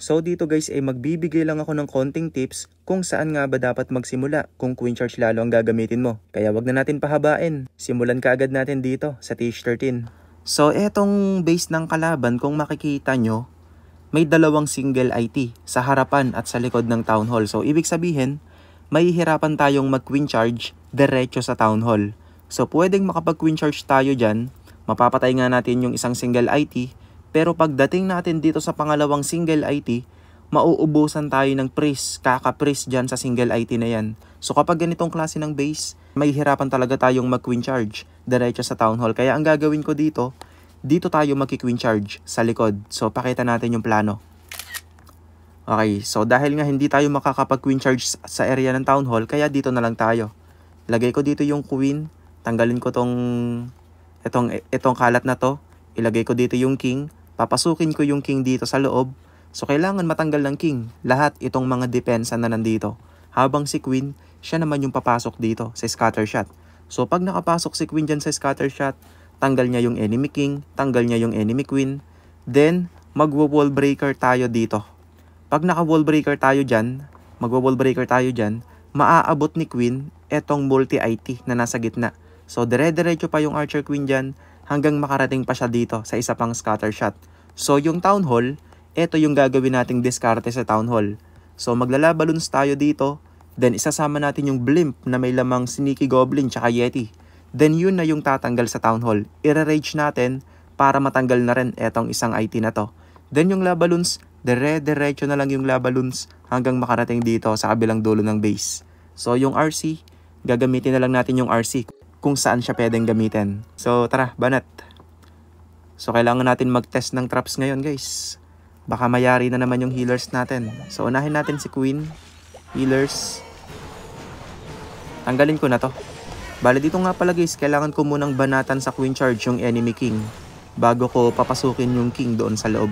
So dito guys ay magbibigay lang ako ng konting tips kung saan nga ba dapat magsimula kung Queen Charge lalo ang gagamitin mo. Kaya wag na natin pahabain, simulan ka agad natin dito sa TH13. So etong base ng kalaban kung makikita nyo, may dalawang single IT sa harapan at sa likod ng Town Hall. So ibig sabihin, mahihirapan tayong mag Queen Charge diretso sa Town Hall. So pwedeng makapag Queen Charge tayo dyan, mapapatay nga natin yung isang single IT. Pero pagdating natin dito sa pangalawang single IT, mauubusan tayo ng priest, kaka-priest dyan sa single IT na yan. So kapag ganitong klase ng base, may hirapan talaga tayong mag-Queen Charge diretso sa Town Hall. Kaya ang gagawin ko dito tayo mag-Queen Charge sa likod. So pakita natin yung plano. Okay, so dahil nga hindi tayo makakapag-Queen Charge sa area ng Town Hall, kaya dito na lang tayo. Lagay ko dito yung Queen, tanggalin ko itong kalat na to, ilagay ko dito yung King, papasukin ko yung King dito sa loob. So kailangan matanggal ng King lahat itong mga depensa na nandito. Habang si Queen, siya naman yung papasok dito sa scatter shot. So pag nakapasok si Queen dyan sa scatter shot, tanggal niya yung enemy King, tanggal niya yung enemy Queen. Then magwo-wall breaker tayo dito. Pag naka-wall breaker tayo dyan, maaabot ni Queen etong multi-IT na nasa gitna. So dire-diretso pa yung Archer Queen dyan hanggang makarating pa siya dito sa isa pang scatter shot. So yung Town Hall, ito yung gagawin nating diskarte sa Town Hall. So maglalabalons tayo dito, then isasama natin yung blimp na may lamang Sneaky Goblin tsaka Yeti. Then yun na yung tatanggal sa Town Hall. I-rage natin para matanggal na rin etong isang IT na to. Then yung labalons, dire-diretso na lang yung labalons hanggang makarating dito sa kabilang dulo ng base. So yung RC, gagamitin na lang natin yung RC kung saan siya pwedeng gamitin. So tara, banat. So kailangan natin mag-test ng traps ngayon guys. Baka mayari na naman yung healers natin. So unahin natin si Queen. Healers. Tanggalin ko na to. Bale dito nga pala guys, kailangan ko munang banatan sa Queen Charge yung enemy King bago ko papasukin yung King doon sa loob.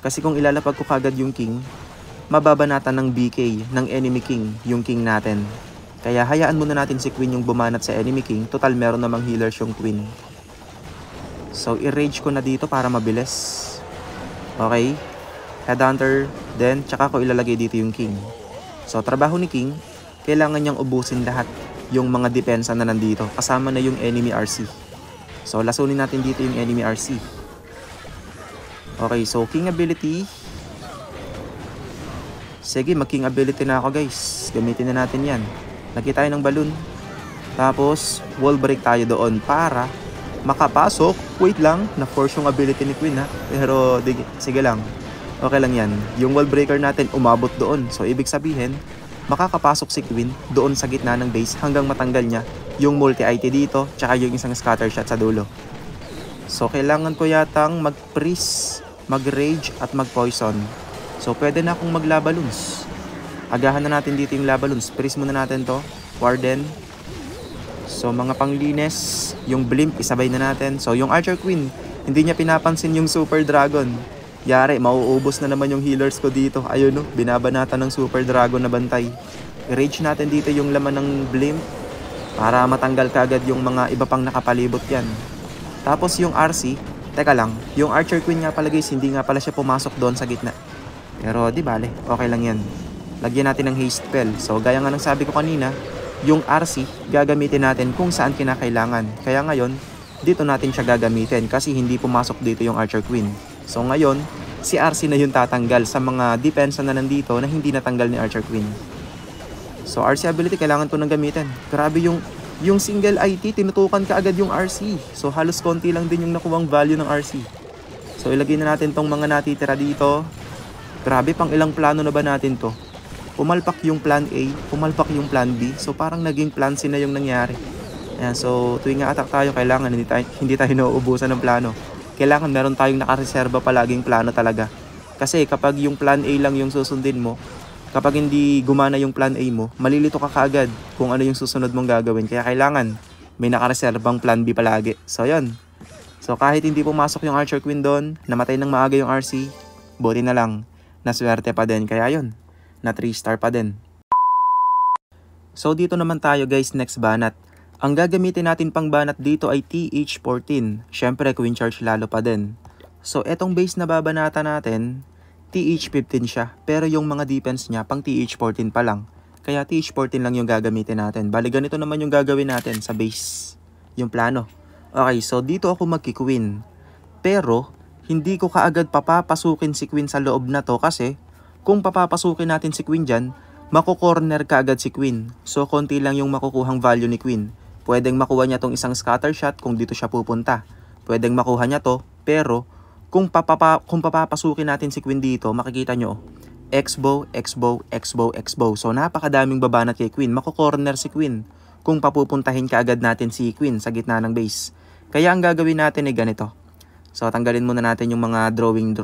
Kasi kung ilalapag ko kagad yung King, mababanatan ng BK ng enemy King yung King natin. Kaya hayaan muna natin si Queen yung bumanat sa enemy King. Total meron namang healers yung Queen. So i-rage ko na dito para mabilis. Okay. Headhunter. Then tsaka ko ilalagay dito yung King. So trabaho ni King, kailangan niyang ubusin lahat yung mga depensa na nandito. Kasama na yung enemy RC. So lasunin natin dito yung enemy RC. Okay, so King ability. Sige, mag-King ability na ako guys. Gamitin na natin yan. Lagyan tayo ng balloon. Tapos, wall break tayo doon para makapasok. Wait lang, na-force yung ability ni Queen ha. Pero, sige lang. Okay lang yan. Yung wall breaker natin umabot doon. So, ibig sabihin, makakapasok si Queen doon sa gitna ng base hanggang matanggal niya yung multi-IT dito, tsaka yung isang scatter shot sa dulo. So, kailangan ko yatang mag-freeze, mag-rage, at mag-poison. So, pwede na akong maglabalons. Agahan na natin dito yung labalons. Freeze muna natin to. Warden. So, mga panglinis. Yung blimp, isabay na natin. So, yung Archer Queen, hindi niya pinapansin yung Super Dragon. Yari, mauubos na naman yung healers ko dito. Ayun no, binabanatan ng Super Dragon na bantay. I-rage natin dito yung laman ng blimp para matanggal kagad yung mga iba pang nakapalibot yan. Tapos yung RC, teka lang, yung Archer Queen nga pala guys, hindi nga pala siya pumasok doon sa gitna. Pero di bale, okay lang yan. Lagyan natin ng haste spell. So gaya nga ng sabi ko kanina, yung RC gagamitin natin kung saan kinakailangan. Kaya ngayon, dito natin siya gagamitin kasi hindi pumasok dito yung Archer Queen. So ngayon, si RC na yung tatanggal sa mga depensa na nandito na hindi natanggal ni Archer Queen. So RC ability kailangan ko nang gamitin. Grabe yung single IT, tinutukan ka agad yung RC. So halos konti lang din yung nakuwang value ng RC. So ilagay na natin tong mga natitira dito. Grabe, pang ilang plano na ba natin to? Pumalpak yung plan A, pumalpak yung plan B. So parang naging plan C na yung nangyari. Ayan, so tuwing attack tayo, kailangan hindi tayo nauubusan ng plano. Kailangan meron tayong nakareserba palaging plano talaga. Kasi kapag yung plan A lang yung susundin mo, kapag hindi gumana yung plan A mo, malilito ka kaagad kung ano yung susunod mong gagawin. Kaya kailangan may nakareserbang plan B palagi. So yun. So kahit hindi pumasok yung Archer Queen doon, namatay ng maaga yung RC, buti na lang, naswerte pa din. Kaya yun, na 3-star pa din. So dito naman tayo guys, next banat. Ang gagamitin natin pang banat dito ay TH14. Syempre Queen Charge lalo pa din. So etong base na babanata natin, TH15 siya. Pero yung mga defense niya pang TH14 pa lang. Kaya TH14 lang yung gagamitin natin. Bali ganito naman yung gagawin natin sa base. Yung plano. Okay, so dito ako magki-queen. Pero hindi ko kaagad papapasukin si queen sa loob na to kasi kung papapasukin natin si queen dyan, mako-corner kaagad si queen. So konti lang yung makukuhang value ni queen. Pwedeng makuha niya tong isang scatter shot kung dito siya pupunta. Pwedeng makuha niya to, pero kung papapasukin natin si queen dito, makikita nyo, X-bow, X-bow, X-bow, X-bow. So napakadaming babanat kay queen. Mako-corner si queen kung papupuntahin kaagad natin si queen sa gitna ng base. Kaya ang gagawin natin ay ganito. So tanggalin muna natin yung mga drawing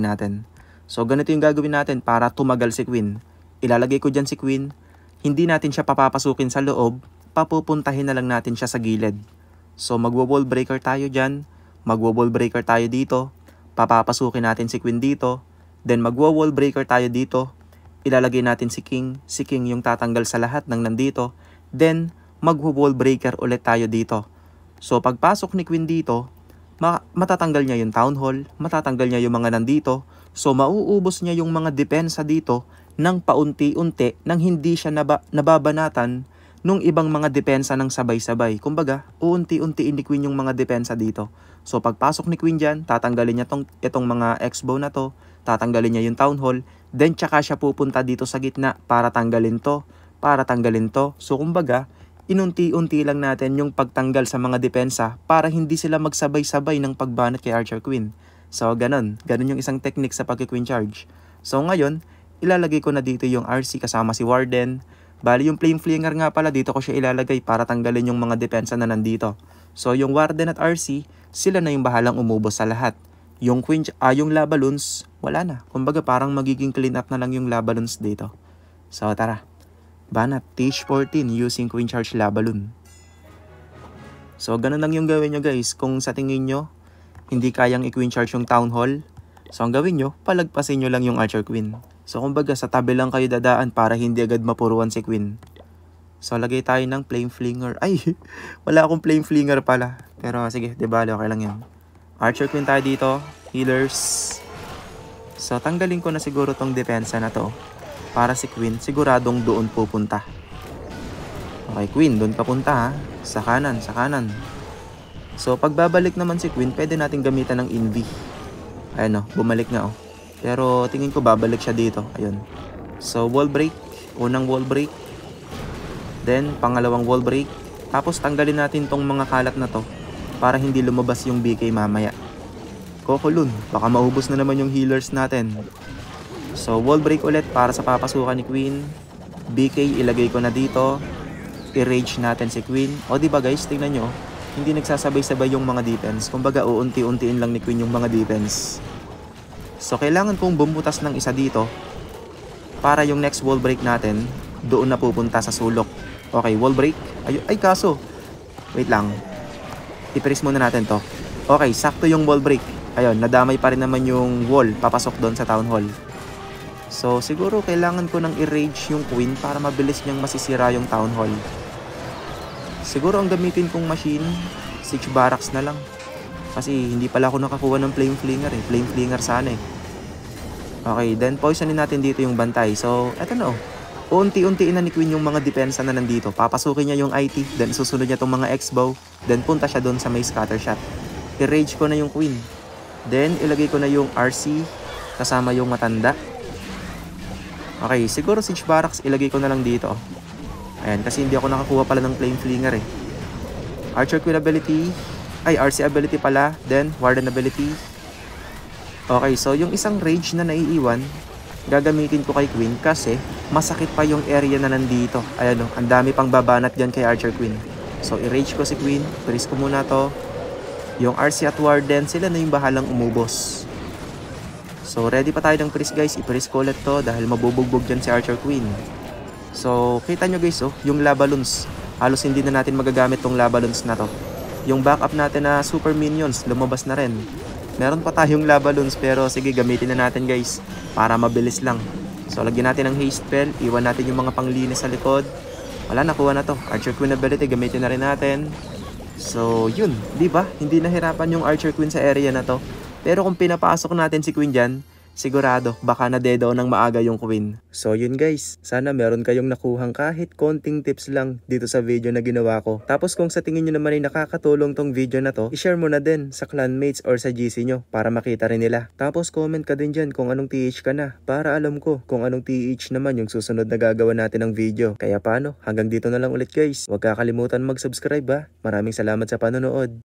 natin. So ganito yung gagawin natin para tumagal si queen. Ilalagay ko dyan si queen. Hindi natin siya papapasukin sa loob. Papupuntahin na lang natin siya sa gilid. So magwo-wall breaker tayo dyan. Magwo-wall breaker tayo dito. Papapasukin natin si queen dito. Then magwo-wall breaker tayo dito. Ilalagay natin si king. Si king yung tatanggal sa lahat ng nandito. Then magwo-wall breaker ulit tayo dito. So pagpasok ni queen dito, matatanggal niya yung town hall. Matatanggal niya yung mga nandito. So mauubos niya yung mga depensa dito ng paunti-unti nang hindi siya nababanatan nung ibang mga depensa ng sabay-sabay. Kumbaga, uunti-untiin ni queen yung mga depensa dito. So pagpasok ni queen dyan, tatanggalin niya itong mga X-bow na to, tatanggalin niya yung town hall, then tsaka siya pupunta dito sa gitna para tanggalin to, para tanggalin to. So kumbaga, inunti-unti lang natin yung pagtanggal sa mga depensa para hindi sila magsabay-sabay ng pagbanat kay Archer Queen. So ganun yung isang technique sa pag-queen charge. So ngayon, ilalagay ko na dito yung RC kasama si Warden. Bali yung flame flinger nga pala, dito ko siya ilalagay para tanggalin yung mga depensa na nandito. So yung Warden at RC, sila na yung bahalang umubos sa lahat. Yung Lava Loons, wala na. Kumbaga parang magiging clean up na lang yung Lava Loons dito. So tara, banat TH14 using Queen Charge Lava Loon. So ganun lang yung gawin nyo guys. Kung sa tingin nyo hindi kayang i-Queen Charge yung Town Hall, so ang gawin nyo, palagpasin nyo lang yung Archer Queen. So kumbaga sa tabi lang kayo dadaan para hindi agad mapuruan si queen. So lagay tayo ng flame flinger. Ay, wala akong flame flinger pala. Pero sige, di bale, okay lang yan. Archer Queen tayo dito, healers. So tanggalin ko na siguro tong depensa na to para si queen siguradong doon pupunta. Okay, queen, doon ka punta ha. Sa kanan, sa kanan. So pagbabalik naman si queen, pwede natin gamitan ng envy. Ayan o, bumalik nga o. Pero tingin ko babalik siya dito. Ayun. So wall break. Unang wall break. Then pangalawang wall break. Tapos tanggalin natin tong mga kalat na to para hindi lumabas yung BK mamaya. Kokolun. Baka maubos na naman yung healers natin. So wall break ulit para sa papasukan ni queen. BK ilagay ko na dito. I-rage natin si queen. O diba guys, tingnan nyo. Hindi nagsasabay-sabay yung mga defense. Kumbaga uunti-untiin lang ni queen yung mga defense. So kailangan kong bumutas ng isa dito para yung next wall break natin doon na pupunta sa sulok. Okay, wall break. Ay kaso, wait lang. I-press muna natin to. Okay, sakto yung wall break. Ayun, nadamay pa rin naman yung wall papasok doon sa town hall. So siguro kailangan ko nang i-rage yung queen para mabilis niyang masisira yung town hall. Siguro ang gamitin kong machine, siege barracks na lang. Kasi hindi pala ako nakakuha ng flame flinger eh. Flame flinger sana eh. Okay, then poisonin natin dito yung bantay. So, eto na oh. Unti-untiin na ni queen yung mga depensa na nandito. Papasukin niya yung IT, then susunod niya tong mga X-bow, then punta siya doon sa may scatter shot. I-rage ko na yung queen. Then, ilagay ko na yung RC kasama yung matanda. Okay, siguro siege barracks ilagay ko na lang dito. Ayan, kasi hindi ako nakakuha pala ng flame flinger eh. Archer Queen ability. Ay, RC ability pala. Then, Warden ability. Okay, so yung isang rage na naiiwan, gagamitin ko kay Queen kasi masakit pa yung area na nandito. Ayan o, ang dami pang babanat dyan kay Archer Queen. So, i-rage ko si Queen. Freeze ko muna to. Yung RC at Warden, sila na yung bahalang umubos. So, ready pa tayo ng freeze guys. I-freeze ko ulit to dahil mabubugbog dyan si Archer Queen. So, kita nyo guys, oh, yung Lava Loons. Halos hindi na natin magagamit tong Lava Loons na to. Yung backup natin na super minions, lumabas na rin. Meron pa tayong Lava Loons pero sige, gamitin na natin guys para mabilis lang. So lagyan natin ng haste spell, iwan natin yung mga panglinis sa likod. Wala, nakuha na to. Archer Queen ability, gamitin na rin natin. So yun, di ba? Hindi nahirapan yung Archer Queen sa area na to. Pero kung pinapasok natin si Queen dyan, sigurado baka na-dedo ng maaga yung Queen. So yun guys, sana meron kayong nakuhang kahit konting tips lang dito sa video na ginawa ko. Tapos kung sa tingin nyo naman ay nakakatulong tong video na to, i-share mo na din sa clanmates or sa GC nyo para makita rin nila. Tapos comment ka din dyan kung anong TH ka na para alam ko kung anong TH naman yung susunod na gagawa natin ng video. Kaya paano, hanggang dito na lang ulit guys. Huwag kakalimutan mag-subscribe ha. Maraming salamat sa panonood.